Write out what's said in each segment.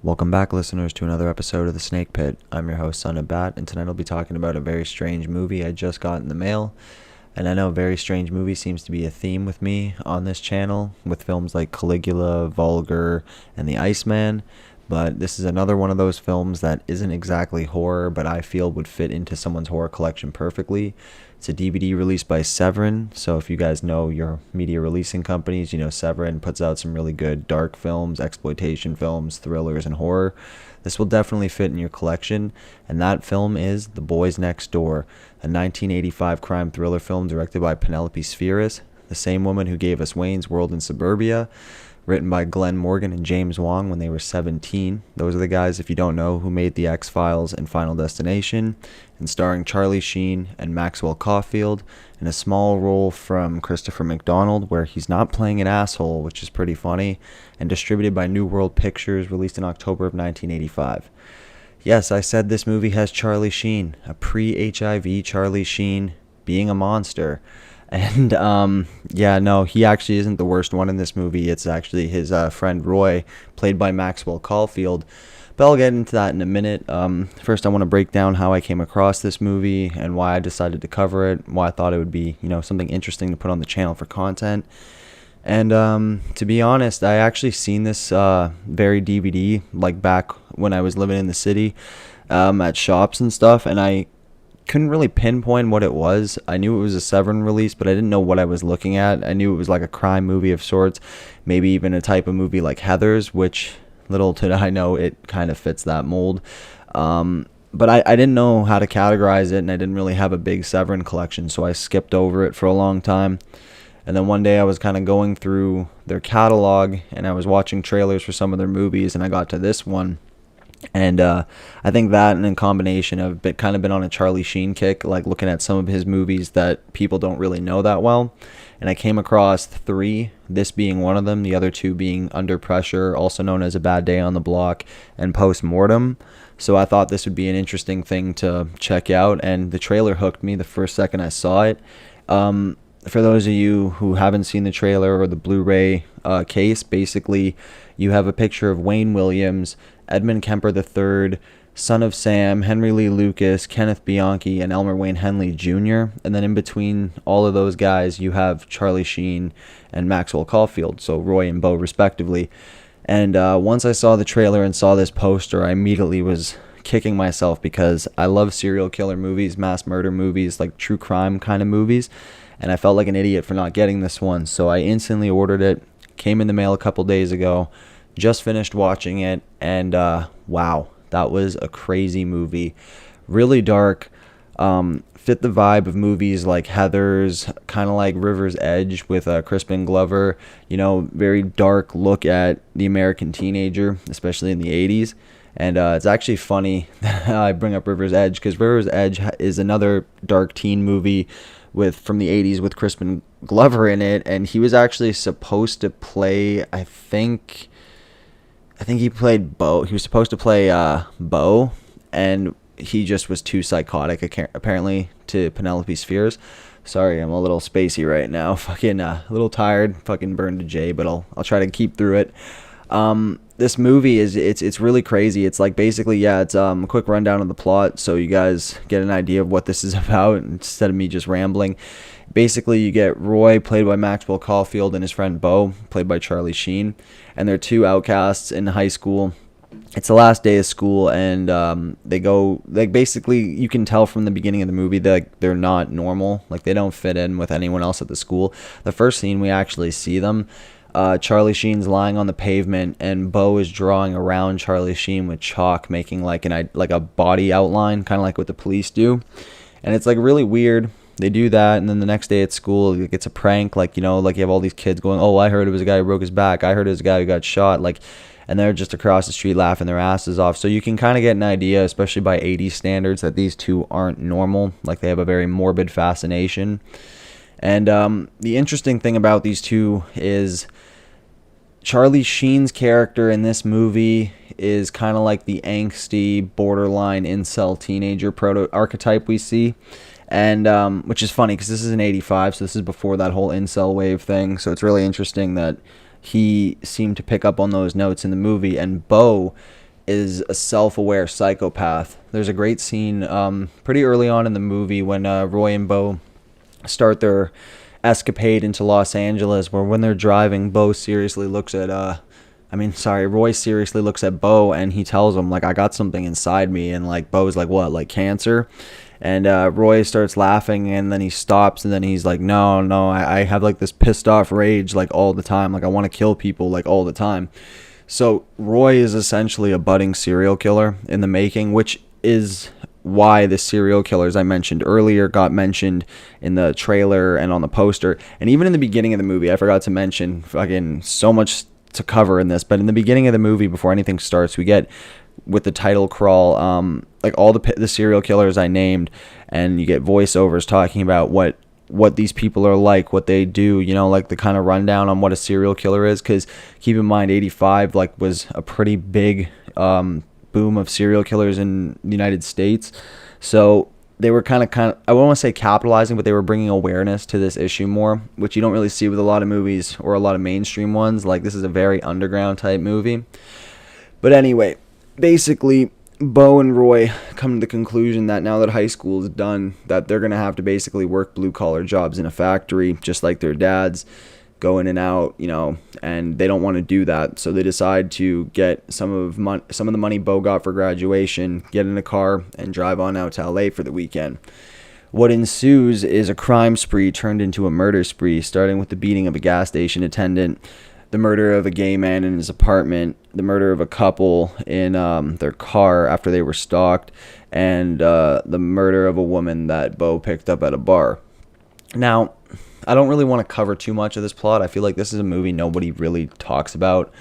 Welcome back, listeners, to another episode of The Snake Pit. I'm your host, Son of Bat, and tonight I'll be talking about a very strange movie I just got in the mail. And I know very strange movie seems to be a theme with me on this channel, with films like Caligula, Vulgar, and The Iceman. But this is another one of those films that isn't exactly horror, but I feel would fit into someone's horror collection perfectly. It's a DVD released by Severin, so if you guys know your media releasing companies, you know Severin puts out some really good dark films, exploitation films, thrillers, and horror. This will definitely fit in your collection, and that film is The Boys Next Door, a 1985 crime thriller film directed by Penelope Spheris, the same woman who gave us Wayne's World in Suburbia, written by Glenn Morgan and James Wong when they were 17. Those are the guys, if you don't know, who made The X-Files and Final Destination, and starring Charlie Sheen and Maxwell Caulfield, in a small role from Christopher McDonald, where he's not playing an asshole, which is pretty funny, and distributed by New World Pictures, released in October of 1985. Yes, I said this movie has Charlie Sheen, a pre-HIV Charlie Sheen being a monster. And yeah, no, he actually isn't the worst one in this movie. It's actually his friend Roy, played by Maxwell Caulfield. But I'll get into that in a minute. First, I want to break down how I came across this movie and why I decided to cover it, why I thought it would be, something interesting to put on the channel for content. And to be honest, I actually seen this very DVD like back when I was living in the city at shops and stuff, and I couldn't really pinpoint what it was. I knew it was a Severin release, but I didn't know what I was looking at. I knew it was like a crime movie of sorts, maybe even a type of movie like Heathers, which little did I know it kind of fits that mold. But I didn't know how to categorize it, and I didn't really have a big Severin collection, so I skipped over it for a long time. And then one day I was kind of going through their catalog, and I was watching trailers for some of their movies, and I got to this one. And I think that, and in combination of kind of been on a Charlie Sheen kick, like looking at some of his movies that people don't really know that well. And I came across three, this being one of them, the other two being Under Pressure, also known as A Bad Day on the Block, and Post Mortem. So I thought this would be an interesting thing to check out, and the trailer hooked me the first second I saw it. For those of you who haven't seen the trailer or the Blu-ray case, basically you have a picture of Wayne Williams, Edmund Kemper III, son of Sam, Henry Lee Lucas, Kenneth Bianchi, and Elmer Wayne Henley Jr. And then in between all of those guys, you have Charlie Sheen and Maxwell Caulfield, so Roy and Bo respectively. And once I saw the trailer and saw this poster, I immediately was kicking myself because I love serial killer movies, mass murder movies, like true crime kind of movies. And I felt like an idiot for not getting this one, so I instantly ordered it. Came in the mail a couple days ago. Just finished watching it, and wow, that was a crazy movie. Really dark, fit the vibe of movies like Heathers, kind of like River's Edge with Crispin Glover. Very dark look at the American teenager, especially in the 80s. And it's actually funny that I bring up River's Edge, because River's Edge is another dark teen movie from the 80s with Crispin Glover in it, and he was actually supposed to play, I think he played Bo. He was supposed to play Bo, and he just was too psychotic apparently to Penelope Spheris. Sorry, I'm a little spacey right now. Fucking a little tired. Fucking burned to J, but I'll try to keep through it. This movie it's really crazy. It's like basically, it's a quick rundown of the plot so you guys get an idea of what this is about instead of me just rambling. Basically, you get Roy, played by Maxwell Caulfield, and his friend Bo, played by Charlie Sheen, and they're two outcasts in high school. It's the last day of school, and they go, like, basically you can tell from the beginning of the movie that they're not normal, like they don't fit in with anyone else at the school. The first scene we actually see them, Charlie Sheen's lying on the pavement, and Bo is drawing around Charlie Sheen with chalk, making like a body outline, kind of like what the police do. And it's like really weird. They do that, and then the next day at school, it's a prank. Like you have all these kids going, "Oh, I heard it was a guy who broke his back. I heard it was a guy who got shot." And they're just across the street laughing their asses off. So you can kind of get an idea, especially by 80s standards, that these two aren't normal. Like they have a very morbid fascination. And the interesting thing about these two is Charlie Sheen's character in this movie is kind of like the angsty, borderline incel teenager archetype we see. And which is funny because this is an 85, so this is before that whole incel wave thing. So it's really interesting that he seemed to pick up on those notes in the movie. And Bo is a self-aware psychopath. There's a great scene pretty early on in the movie when Roy and Bo start their escapade into Los Angeles, where when they're driving, Roy seriously looks at Bo, and he tells him, like, I got something inside me, and like Bo's like, what, like cancer? And Roy starts laughing, and then he stops, and then he's like, no, I have like this pissed off rage like all the time, like I want to kill people like all the time. So Roy is essentially a budding serial killer in the making, which is why the serial killers I mentioned earlier got mentioned in the trailer and on the poster. And even in the beginning of the movie, I forgot to mention, fucking so much to cover in this, but in the beginning of the movie, before anything starts, we get with the title crawl, like all the serial killers I named, and you get voiceovers talking about what these people are like, what they do, you know, like the kind of rundown on what a serial killer is. Because keep in mind, 85 like was a pretty big boom of serial killers in the United States. So they were kind of I won't want to say capitalizing, but they were bringing awareness to this issue more, which you don't really see with a lot of movies or a lot of mainstream ones. Like, this is a very underground type movie. But anyway, basically Bo and Roy come to the conclusion that now that high school is done, that they're going to have to basically work blue collar jobs in a factory just like their dads, go in and out, you know, and they don't want to do that. So they decide to get some of the money Bo got for graduation, get in a car, and drive on out to LA for the weekend. What ensues is a crime spree turned into a murder spree, starting with the beating of a gas station attendant, the murder of a gay man in his apartment, the murder of a couple in their car after they were stalked, and the murder of a woman that Bo picked up at a bar. Now, I don't really want to cover too much of this plot. I feel like this is a movie nobody really talks about.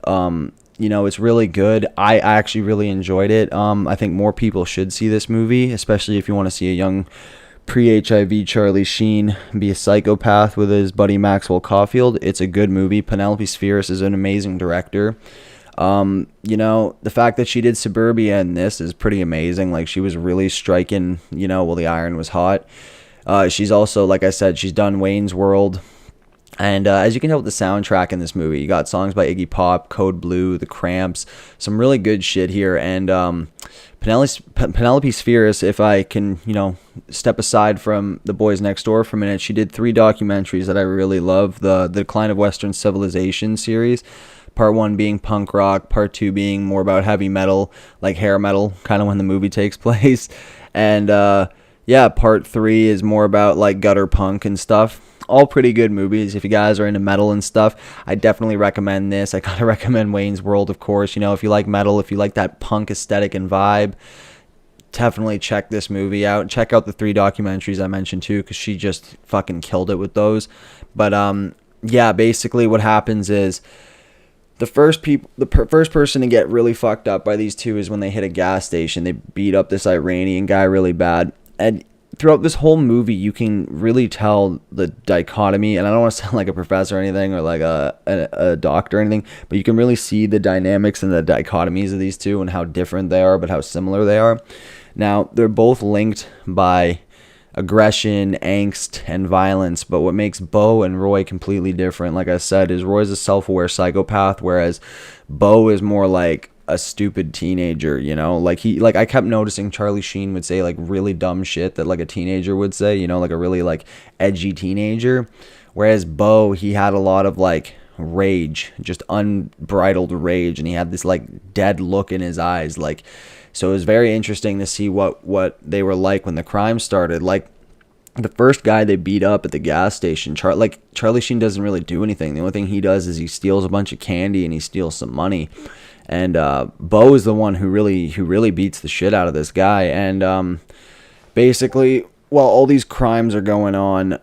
You know, it's really good. I actually really enjoyed it. I think more people should see this movie, especially if you want to see a young pre-HIV Charlie Sheen be a psychopath with his buddy Maxwell Caulfield. It's a good movie. Penelope Spheris is an amazing director. You know, the fact that she did Suburbia in this is pretty amazing. Like, she was really striking, you know, while the iron was hot. She's also, like I said, she's done Wayne's World. And as you can tell with the soundtrack in this movie, you got songs by Iggy Pop, Code Blue, The Cramps, some really good shit here. And Penelope Spheris, if I can, you know, step aside from The Boys Next Door for a minute, she did 3 documentaries that I really love. The Decline of Western Civilization series, part 1 being punk rock, part 2 being more about heavy metal, like hair metal, kind of when the movie takes place. And yeah, part 3 is more about like gutter punk and stuff. All pretty good movies. If you guys are into metal and stuff, I definitely recommend this. I gotta recommend Wayne's World, of course. You know, if you like metal, if you like that punk aesthetic and vibe, definitely check this movie out. Check out the 3 documentaries I mentioned too, because she just fucking killed it with those. But yeah, basically what happens is the first person to get really fucked up by these 2 is when they hit a gas station. They beat up this Iranian guy really bad. And throughout this whole movie, you can really tell the dichotomy, and I don't want to sound like a professor or anything, or like a doctor or anything, but you can really see the dynamics and the dichotomies of these 2 and how different they are, but how similar they are. Now, they're both linked by aggression, angst, and violence, but what makes Bo and Roy completely different, like I said, is Roy's a self-aware psychopath, whereas Bo is more like a stupid teenager, you know, like I kept noticing Charlie Sheen would say like really dumb shit that like a teenager would say, you know, like a really like edgy teenager, whereas Bo, he had a lot of like rage, just unbridled rage, and he had this like dead look in his eyes, like, so it was very interesting to see what they were like when the crime started. Like, the first guy they beat up at the gas station, Charlie Sheen doesn't really do anything. The only thing he does is he steals a bunch of candy and he steals some money. And Bo is the one who really beats the shit out of this guy. And basically, while all these crimes are going on,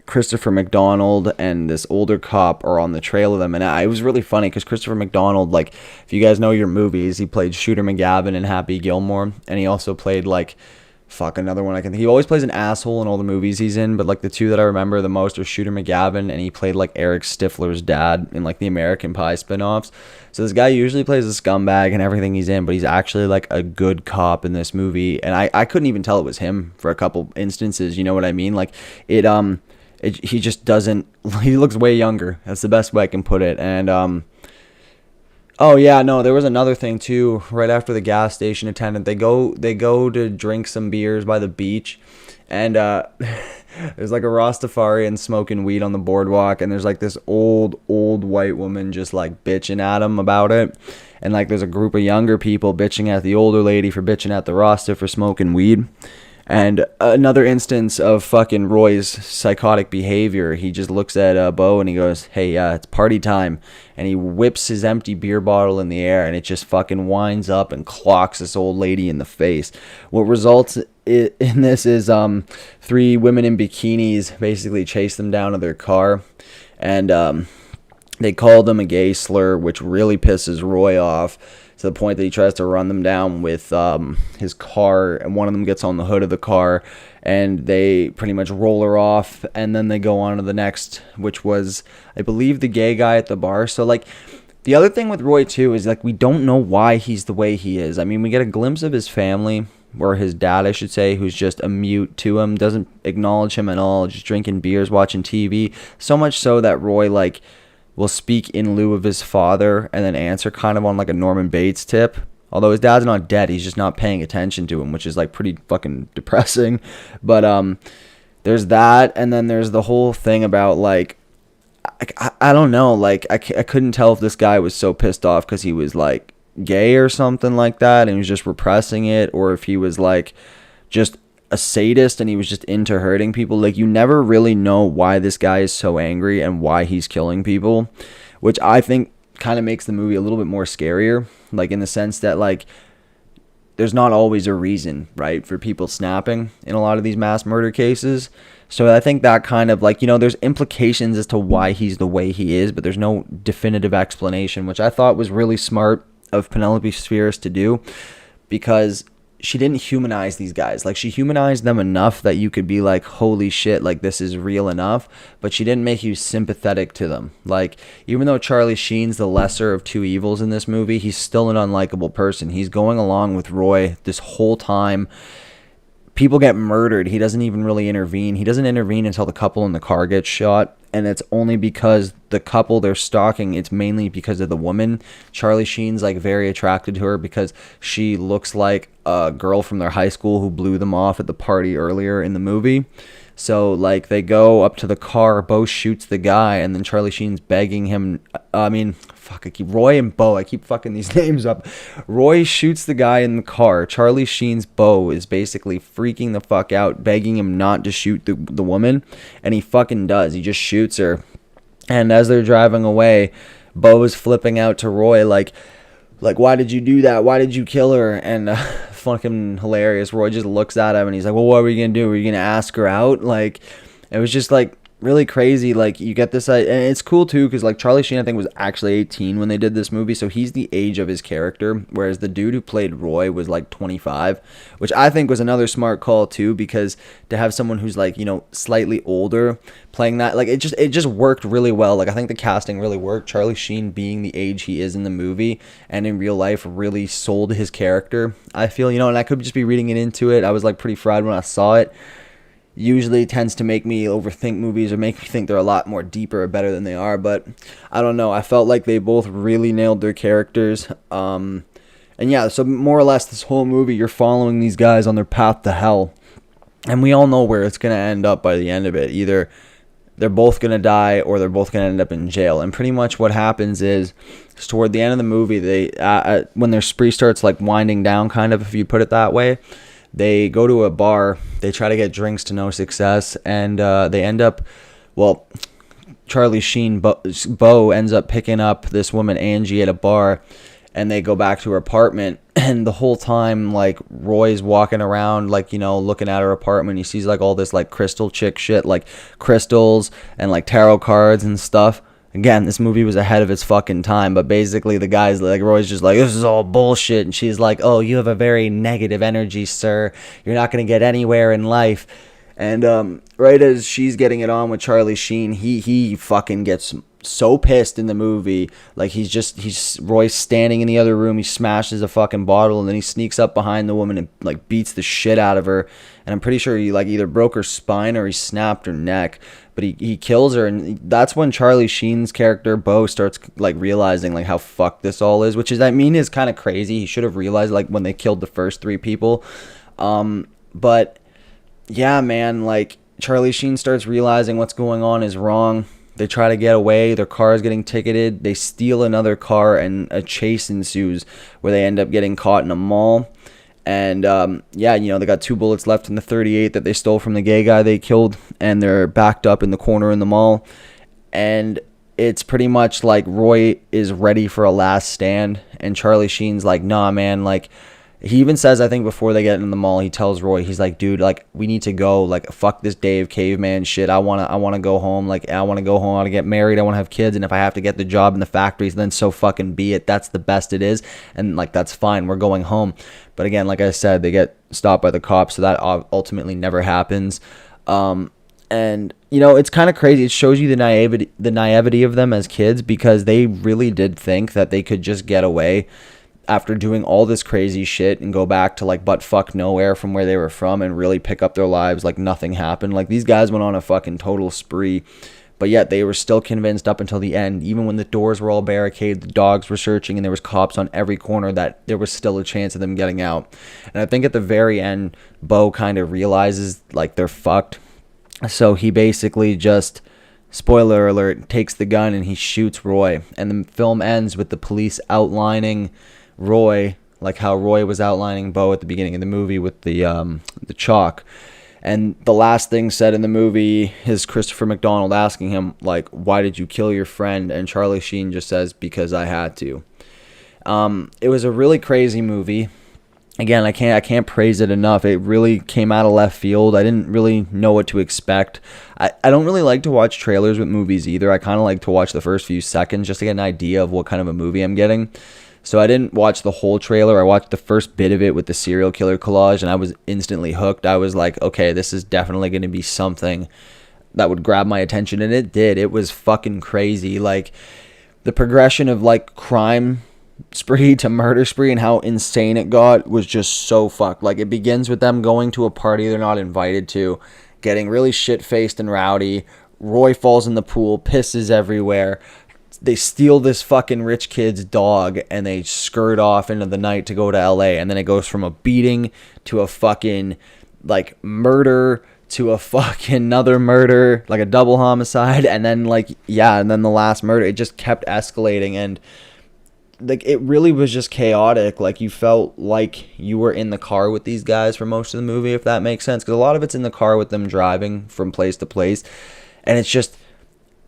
Christopher McDonald and this older cop are on the trail of them. And it was really funny because Christopher McDonald, like, if you guys know your movies, he played Shooter McGavin in Happy Gilmore, and he also played like another one I can think. He always plays an asshole in all the movies he's in, but like the 2 that I remember the most are Shooter McGavin, and he played like Eric Stifler's dad in like the American Pie spinoffs. So this guy usually plays a scumbag in everything he's in, but he's actually like a good cop in this movie, and I couldn't even tell it was him for a couple instances, you know what I mean? Like he just doesn't, he looks way younger. That's the best way I can put it. And Oh yeah, no, there was another thing too. Right after the gas station attendant, they go to drink some beers by the beach, and there's like a Rastafarian smoking weed on the boardwalk, and there's like this old white woman just like bitching at him about it, and like there's a group of younger people bitching at the older lady for bitching at the Rasta for smoking weed. And another instance of fucking Roy's psychotic behavior, he just looks at Bo and he goes, hey, it's party time. And he whips his empty beer bottle in the air and it just fucking winds up and clocks this old lady in the face. What results in this is three women in bikinis basically chase them down to their car. And they call them a gay slur, which really pisses Roy off, to the point that he tries to run them down with his car, and one of them gets on the hood of the car, and they pretty much roll her off, and then they go on to the next, which was, I believe, the gay guy at the bar. So, like, the other thing with Roy, too, is, like, we don't know why he's the way he is. I mean, we get a glimpse of his family, or his dad, I should say, who's just a mute to him, doesn't acknowledge him at all, just drinking beers, watching TV, so much so that Roy, like, will speak in lieu of his father and then answer kind of on like a Norman Bates tip. Although his dad's not dead, he's just not paying attention to him, which is like pretty fucking depressing. But there's that, and then there's the whole thing about like, I don't know, like I couldn't tell if this guy was so pissed off because he was like gay or something like that and he was just repressing it, or if he was like just a sadist and he was just into hurting people. Like, you never really know why this guy is so angry and why he's killing people, which I think kind of makes the movie a little bit more scarier, like in the sense that like there's not always a reason, right, for people snapping in a lot of these mass murder cases. So I think that kind of like, you know, there's implications as to why he's the way he is, but there's no definitive explanation, which I thought was really smart of Penelope Spheris to do, because she didn't humanize these guys. Like, she humanized them enough that you could be like, holy shit, like this is real enough, but she didn't make you sympathetic to them. Like, even though Charlie Sheen's the lesser of two evils in this movie, he's still an unlikable person. He's going along with Roy this whole time. People get murdered. He doesn't even really intervene. He doesn't intervene until the couple in the car gets shot. And it's only because the couple they're stalking, it's mainly because of the woman. Charlie Sheen's like very attracted to her because she looks like a girl from their high school who blew them off at the party earlier in the movie. So like they go up to the car, Bo shoots the guy, and then Charlie Sheen's begging him. Roy and Bo, I keep fucking these names up. Roy shoots the guy in the car. Charlie Sheen's Bo is basically freaking the fuck out, begging him not to shoot the woman, and he fucking does. He just shoots her. And as they're driving away, Bo is flipping out to Roy like, why did you do that? Why did you kill her? And fucking hilarious. Roy just looks at him and he's like, well, what were you gonna do? Were you gonna ask her out? Like, it was just like really crazy. Like, you get this, and it's cool too, because like Charlie Sheen I think was actually 18 when they did this movie, so he's the age of his character, whereas the dude who played Roy was like 25, which I think was another smart call too, because to have someone who's like, you know, slightly older playing that, like, it just worked really well. Like, I think the casting really worked. Charlie Sheen being the age he is in the movie and in real life really sold his character, I feel, you know. And I could just be reading it into it. I was like pretty fried when I saw it. Usually tends to make me overthink movies or make me think they're a lot more deeper or better than they are, but I don't know. I felt like they both really nailed their characters. And yeah, so more or less this whole movie, you're following these guys on their path to hell, and we all know where it's going to end up by the end of it. Either they're both going to die or they're both going to end up in jail. And pretty much what happens is toward the end of the movie, they when their spree starts like winding down, kind of, if you put it that way, they go to a bar, they try to get drinks to no success, and they end up, well, Charlie Sheen, Bo ends up picking up this woman, Angie, at a bar, and they go back to her apartment, and the whole time, like, Roy's walking around, like, you know, looking at her apartment. He sees, like, all this, like, crystal chick shit, like, crystals and, like, tarot cards and stuff. Again, this movie was ahead of its fucking time, but basically the guy's like, Roy's just like, this is all bullshit, and she's like, oh, you have a very negative energy, sir. You're not going to get anywhere in life. And right as she's getting it on with Charlie Sheen, he fucking gets so pissed in the movie. Like he's Roy's standing in the other room. He smashes a fucking bottle, and then he sneaks up behind the woman and like beats the shit out of her. And I'm pretty sure he like either broke her spine or he snapped her neck. But he kills her, and that's when Charlie Sheen's character Bo starts like realizing like how fucked this all is, which is is kind of crazy. He should have realized like when they killed the first three people. But yeah, man, like Charlie Sheen starts realizing what's going on is wrong. They try to get away. Their car is getting ticketed. They steal another car, and a chase ensues where they end up getting caught in a mall. And they got 2 bullets left in the 38 that they stole from the gay guy they killed, and they're backed up in the corner in the mall. And it's pretty much like Roy is ready for a last stand, and Charlie Sheen's like, nah, man, like, he even says, I think before they get in the mall, he tells Roy, he's like, dude, like, we need to go, like, fuck this Dave caveman shit. I want to go home. Like, I want to go home. I want to get married. I want to have kids. And if I have to get the job in the factories, then so fucking be it. That's the best it is. And like, that's fine. We're going home. But again, like I said, they get stopped by the cops. So that ultimately never happens. And it's kind of crazy. It shows you the naivety of them as kids, because they really did think that they could just get away after doing all this crazy shit and go back to like butt fuck nowhere from where they were from and really pick up their lives like nothing happened. Like, these guys went on a fucking total spree, but yet they were still convinced up until the end, even when the doors were all barricaded, the dogs were searching, and there was cops on every corner, that there was still a chance of them getting out. And I think at the very end, Bo kind of realizes like they're fucked. So he basically just, spoiler alert, takes the gun and he shoots Roy. And the film ends with the police outlining Roy, like how Roy was outlining Bo at the beginning of the movie with the chalk. And the last thing said in the movie is Christopher McDonald asking him, like, why did you kill your friend? And Charlie Sheen just says, because I had to. It was a really crazy movie. Again, I can't praise it enough. It really came out of left field. I didn't really know what to expect. I don't really like to watch trailers with movies either. I kind of like to watch the first few seconds just to get an idea of what kind of a movie I'm getting. So I didn't watch the whole trailer. I watched the first bit of it with the serial killer collage, and I was instantly hooked. I was like, okay, this is definitely going to be something that would grab my attention, and it did. It was fucking crazy. Like, the progression of like crime spree to murder spree and how insane it got was just so fucked. Like, it begins with them going to a party they're not invited to, getting really shit-faced and rowdy. Roy falls in the pool, pisses everywhere. They steal this fucking rich kid's dog and they skirt off into the night to go to LA. And then it goes from a beating to a fucking like murder to a fucking another murder, like a double homicide. And then and then the last murder. It just kept escalating, and like it really was just chaotic. Like, you felt like you were in the car with these guys for most of the movie, if that makes sense. Because a lot of it's in the car with them driving from place to place. And it's just,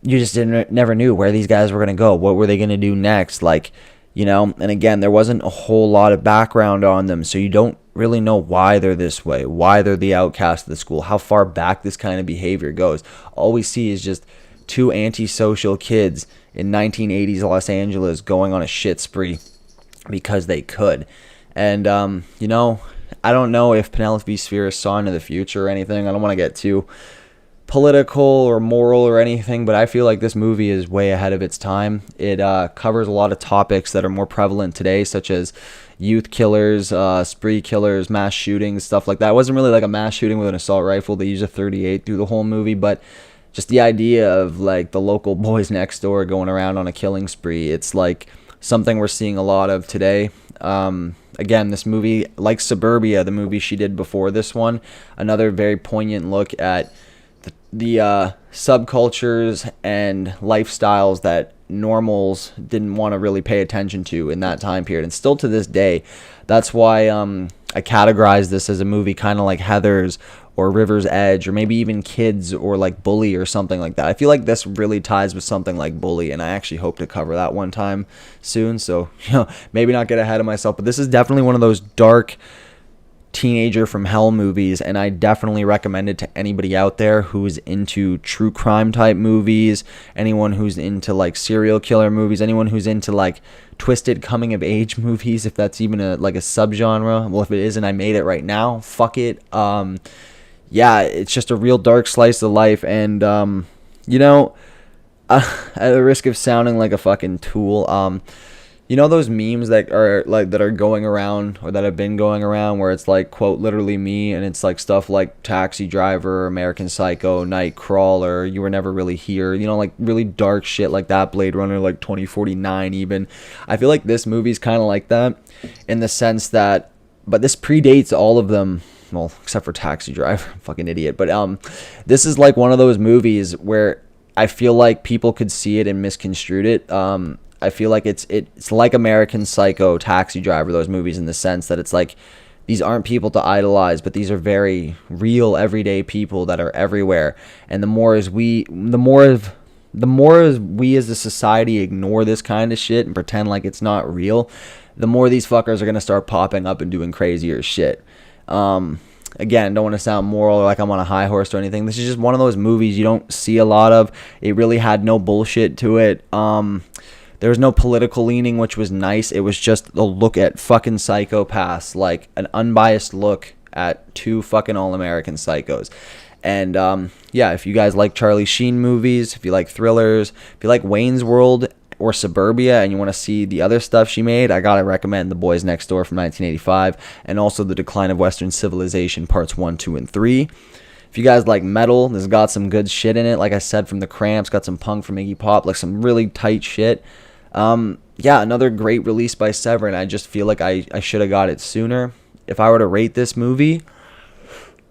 you just never knew where these guys were going to go. What were they going to do next? Like, and again, there wasn't a whole lot of background on them. So you don't really know why they're this way, why they're the outcast of the school, how far back this kind of behavior goes. All we see is just 2 antisocial kids in 1980s Los Angeles going on a shit spree because they could. And, I don't know if Penelope Spheris saw into the future or anything. I don't want to get too political or moral or anything, but I feel like this movie is way ahead of its time. It covers a lot of topics that are more prevalent today, such as youth killers, spree killers, mass shootings, stuff like that. It wasn't really like a mass shooting with an assault rifle. They used a 38 through the whole movie, but just the idea of like the local boys next door going around on a killing spree. It's like something we're seeing a lot of today. Again, this movie, like Suburbia, the movie she did before this one, another very poignant look at the subcultures and lifestyles that normals didn't want to really pay attention to in that time period. And still to this day, that's why I categorize this as a movie kind of like Heathers or River's Edge, or maybe even Kids, or like Bully or something like that. I feel like this really ties with something like Bully, and I actually hope to cover that one time soon. So, maybe not get ahead of myself, but this is definitely one of those dark teenager from hell movies, and I definitely recommend it to anybody out there who's into true crime type movies, anyone who's into like serial killer movies, anyone who's into like twisted coming of age movies, if that's even a subgenre. Well, if it isn't, I made it right now. Fuck it. yeah, it's just a real dark slice of life. And you know, at the risk of sounding like a fucking tool, you know those memes that are going around, or that have been going around, where it's like, quote, literally me, and it's like stuff like Taxi Driver, American Psycho, Nightcrawler, You Were Never Really Here, you know, like really dark shit like that, Blade Runner, like 2049 even. I feel like this movie's kind of like that, in the sense that, but this predates all of them, well, except for Taxi Driver, fucking idiot. But this is like one of those movies where I feel like people could see it and misconstrued it. I feel like it's like American Psycho, Taxi Driver, those movies, in the sense that it's like, these aren't people to idolize, but these are very real, everyday people that are everywhere. And the more as we as a society ignore this kind of shit and pretend like it's not real, the more these fuckers are gonna start popping up and doing crazier shit. Again, don't want to sound moral or like I'm on a high horse or anything. This is just one of those movies you don't see a lot of. It really had no bullshit to it. There was no political leaning, which was nice. It was just a look at fucking psychopaths, like an unbiased look at two fucking all-American psychos. And yeah, if you guys like Charlie Sheen movies, if you like thrillers, if you like Wayne's World or Suburbia, and you want to see the other stuff she made, I gotta recommend The Boys Next Door from 1985, and also The Decline of Western Civilization Parts 1, 2, and 3. If you guys like metal, this has got some good shit in it. Like I said, from The Cramps, got some punk from Iggy Pop, like some really tight shit. Yeah, another great release by Severin. I just feel like I should have got it sooner. If I were to rate this movie,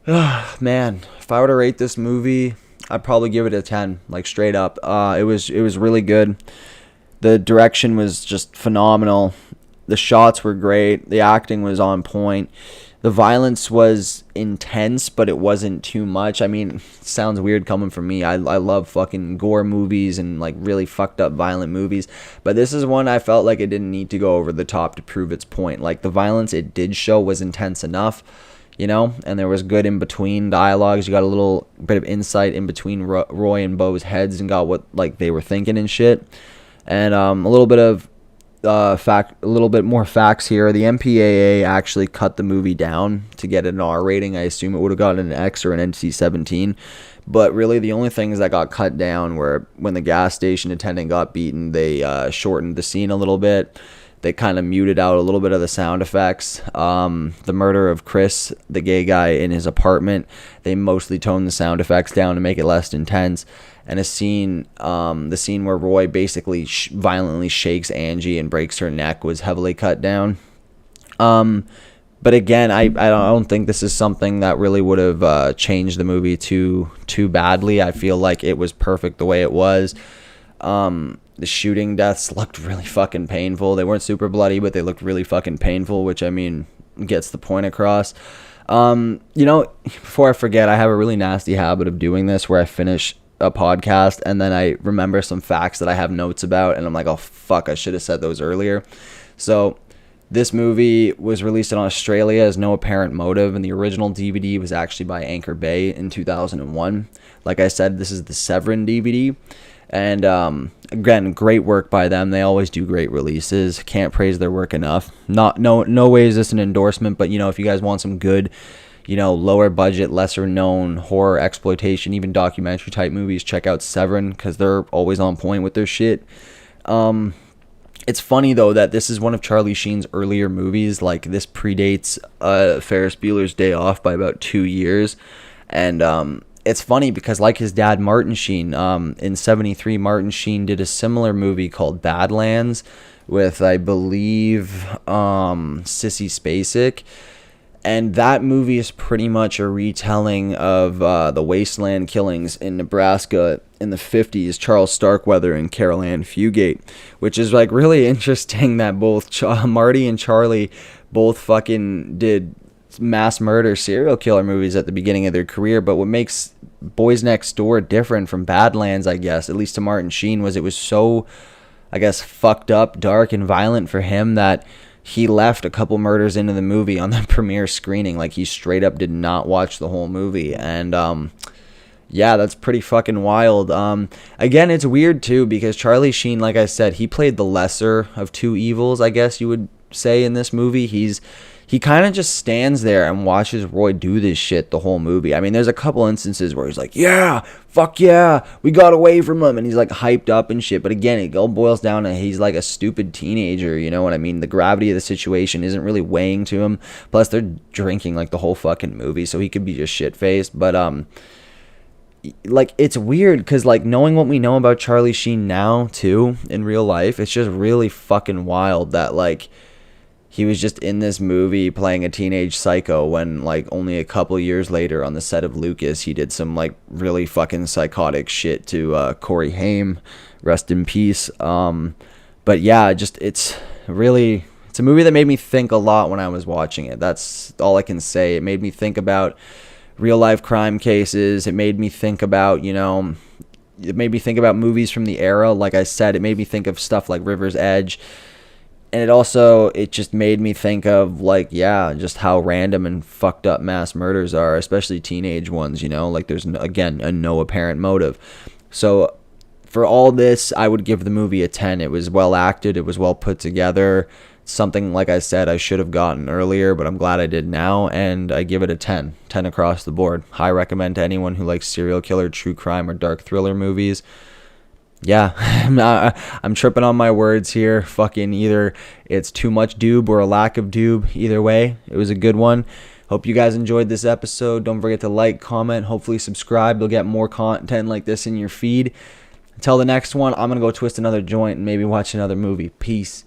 man, if I were to rate this movie, I'd probably give it a 10, like straight up. It was really good. The direction was just phenomenal. The shots were great. The acting was on point. The violence was intense, but it wasn't too much. I mean, it sounds weird coming from me. I love fucking gore movies and like really fucked up violent movies. But this is one I felt like it didn't need to go over the top to prove its point. Like, the violence it did show was intense enough, you know, and there was good in between dialogues. You got a little bit of insight in between Roy and Bo's heads and got what like they were thinking and shit. And a little bit of a little bit more facts here. The MPAA actually cut the movie down to get an R rating. I assume it would have gotten an X or an NC-17, but really the only things that got cut down were when the gas station attendant got beaten. They shortened the scene a little bit. They kind of muted out a little bit of the sound effects. The murder of Chris, the gay guy in his apartment, they mostly toned the sound effects down to make it less intense. And the scene where Roy basically violently shakes Angie and breaks her neck was heavily cut down. But again, I don't think this is something that really would have changed the movie too badly. I feel like it was perfect the way it was. The shooting deaths looked really fucking painful. They weren't super bloody, but they looked really fucking painful, which, I mean, gets the point across. You know, before I forget, I have a really nasty habit of doing this where I finish a podcast and then I remember some facts that I have notes about and I'm like, oh fuck, I should have said those earlier. So this movie was released in Australia as No Apparent Motive, and the original DVD was actually by Anchor Bay in 2001. Like I said, this is the Severin DVD, and again, great work by them. They always do great releases. Can't praise their work enough. No way is this an endorsement, but you know, if you guys want some good, you know, lower budget, lesser known horror, exploitation, even documentary type movies, check out Severin, because they're always on point with their shit. It's funny though that this is one of Charlie Sheen's earlier movies. Like, this predates Ferris Bueller's Day Off by about 2 years, and it's funny because, like his dad Martin Sheen, in '73, Martin Sheen did a similar movie called Badlands with, I believe, Sissy Spacek. And that movie is pretty much a retelling of the wasteland killings in Nebraska in the 50s, Charles Starkweather and Carol Ann Fugate, which is like really interesting that both Marty and Charlie both fucking did mass murder serial killer movies at the beginning of their career. But what makes Boys Next Door different from Badlands, I guess, at least to Martin Sheen, was it was so, I guess, fucked up, dark, and violent for him that he left a couple murders into the movie on the premiere screening. Like, he straight up did not watch the whole movie. And yeah, that's pretty fucking wild. Again, it's weird too, because Charlie Sheen, like I said, he played the lesser of two evils, I guess you would say in this movie. He kind of just stands there and watches Roy do this shit the whole movie. I mean, there's a couple instances where he's like, yeah, fuck yeah, we got away from him, and he's like hyped up and shit. But again, it all boils down to he's like a stupid teenager, you know what I mean? The gravity of the situation isn't really weighing to him. Plus, they're drinking like the whole fucking movie, so he could be just shit-faced. But like, it's weird because, like, knowing what we know about Charlie Sheen now too in real life, it's just really fucking wild that, like, he was just in this movie playing a teenage psycho when, like, only a couple years later on the set of Lucas, he did some, like, really fucking psychotic shit to Corey Haim. Rest in peace. But yeah, just it's a movie that made me think a lot when I was watching it. That's all I can say. It made me think about real life crime cases. It made me think about, it made me think about movies from the era. Like I said, it made me think of stuff like River's Edge. And it just made me think of, like, yeah, just how random and fucked up mass murders are, especially teenage ones, like there's, again, no apparent motive. So for all this, I would give the movie a 10. It was well acted. It was well put together. Something, like I said, I should have gotten earlier, but I'm glad I did now, and I give it a 10. 10 across the board. High recommend to anyone who likes serial killer, true crime, or dark thriller movies. Yeah, I'm tripping on my words here. Fucking either it's too much doob or a lack of doob. Either way, it was a good one. Hope you guys enjoyed this episode. Don't forget to like, comment, hopefully subscribe. You'll get more content like this in your feed. Until the next one, I'm going to go twist another joint and maybe watch another movie. Peace.